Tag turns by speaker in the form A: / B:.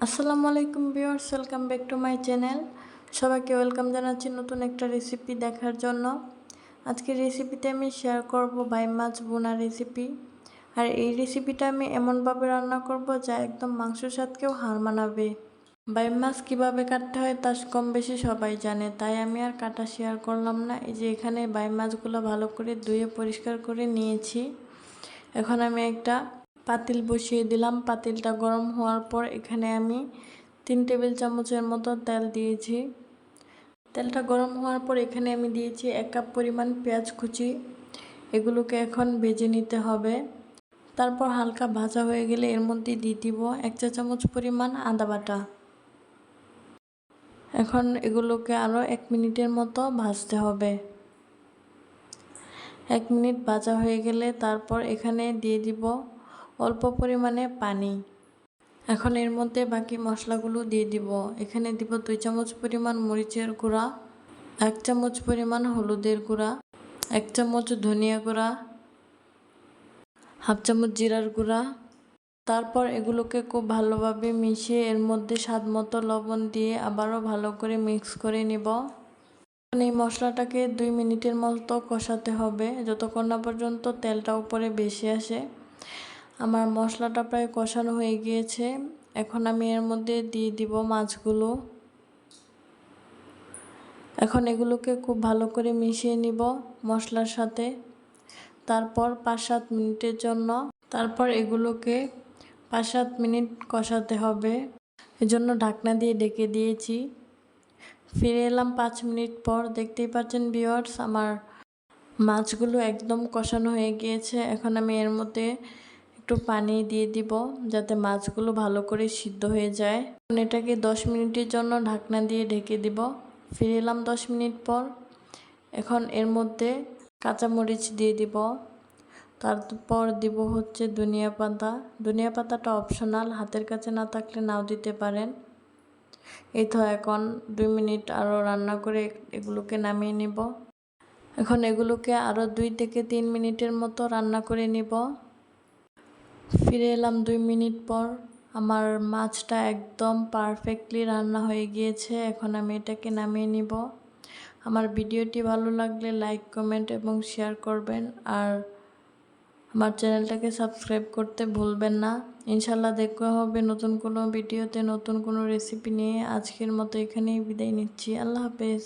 A: আসসালামু আলাইকুম viewers, welcome back to my channel. সবাইকে ওয়েলকাম জানাচ্ছি নতুন একটা রেসিপি দেখার জন্য। আজকের রেসিপিতে আমি শেয়ার করব বাইম মাছ ভুনা রেসিপি। আর এই রেসিপিটা আমি এমনভাবে রান্না করব যা একদম মাংসের স্বাদকেও হার মানাবে। বাইম মাছ কীভাবে কাটতে হয় তা কম বেশি সবাই জানে, তাই আমি আর কাটা শেয়ার করলাম না। এই যে এখানে বাইম মাছগুলো ভালো করে ধুয়ে পরিষ্কার করে নিয়েছি। এখন আমি একটা পাতিল বসিয়ে দিলাম। পাতিলটা গরম হওয়ার পর এখানে আমি 3 টেবিল চামচের মতো তেল দিয়েছি। তেলটা গরম হওয়ার পর এখানে আমি দিয়েছি 1 কাপ পরিমাণ পেঁয়াজ কুচি। এগুলোকে এখন ভেজে নিতে হবে। তারপর হালকা ভাজা হয়ে গেলে এর মধ্যে দিয়ে দিব 1 চা চামচ পরিমাণ আদা বাটা। এখন এগুলোকে আরও 1 মিনিটের মতো ভাজতে হবে। 1 মিনিট ভাজা হয়ে গেলে তারপর এখানে দিয়ে দিব অল্প পরিমাণে পানি। এখন এর মধ্যে বাকি মশলাগুলো দিয়ে দিব। এখানে দিব 2 চামচ পরিমাণ মরিচের গুঁড়া, 1 চামচ পরিমাণ হলুদের গুঁড়া, 1 চামচ ধনিয়া গুঁড়া, হাফ চামচ জিরার গুঁড়া। তারপর এগুলোকে খুব ভালোভাবে মিশিয়ে এর মধ্যে স্বাদ মতো লবণ দিয়ে আবারও ভালো করে মিক্স করে নিব। এই মশলাটাকে 2 মিনিটের মতো কষাতে হবে, যতক্ষণ না পর্যন্ত তেলটা উপরে ভেসে আসে। আমার মশলাটা প্রায় কষানো হয়ে গিয়েছে। এখন আমি এর মধ্যে দিয়ে দিব মাছগুলো। এখন এগুলোকে খুব ভালো করে মিশিয়ে নিব মশলার সাথে। তারপর 5-7 মিনিটের জন্য এগুলোকে 5-7 মিনিট কষাতে হবে। এজন্য ঢাকনা দিয়ে ঢেকে দিয়েছি। ফিরে এলাম 5 মিনিট পর। দেখতেই পাচ্ছেন ভিউয়ার্স, আমার মাছগুলো একদম কষানো হয়ে গিয়েছে। এখন আমি এর মধ্যে একটু পানি দিয়ে দিব যাতে মাছগুলো ভালো করে সিদ্ধ হয়ে যায়। এটাকে 10 মিনিটের জন্য ঢাকনা দিয়ে ঢেকে দিব। ফিরে এলাম 10 মিনিট পর। এখন এর মধ্যে কাঁচামরিচ দিয়ে দিব। তারপর দিব হচ্ছে ধনিয়া পাতা। ধনিয়া পাতাটা অপশনাল, হাতের কাছে না থাকলে নাও দিতে পারেন। এই তো এখন 2 মিনিট আরও রান্না করে এগুলোকে নামিয়ে নিব। এখন এগুলোকে আরও 2 থেকে 3 মিনিটের মতো রান্না করে নিব। ফিরে এলাম 2 মিনিট পর। আমার মাছটা একদম পারফেক্টলি রান্না হয়ে গিয়েছে। এখন আমি এটাকে নামিয়ে নিব। আমার ভিডিওটি ভালো লাগলে লাইক, কমেন্ট এবং শেয়ার করবেন। আর আমার চ্যানেলটাকে সাবস্ক্রাইব করতে ভুলবেন না। ইনশাল্লাহ দেখা হবে নতুন কোনো ভিডিওতে, নতুন কোনো রেসিপি নিয়ে। আজকের মতো এখানেই বিদায় নিচ্ছি। আল্লাহ হাফেজ।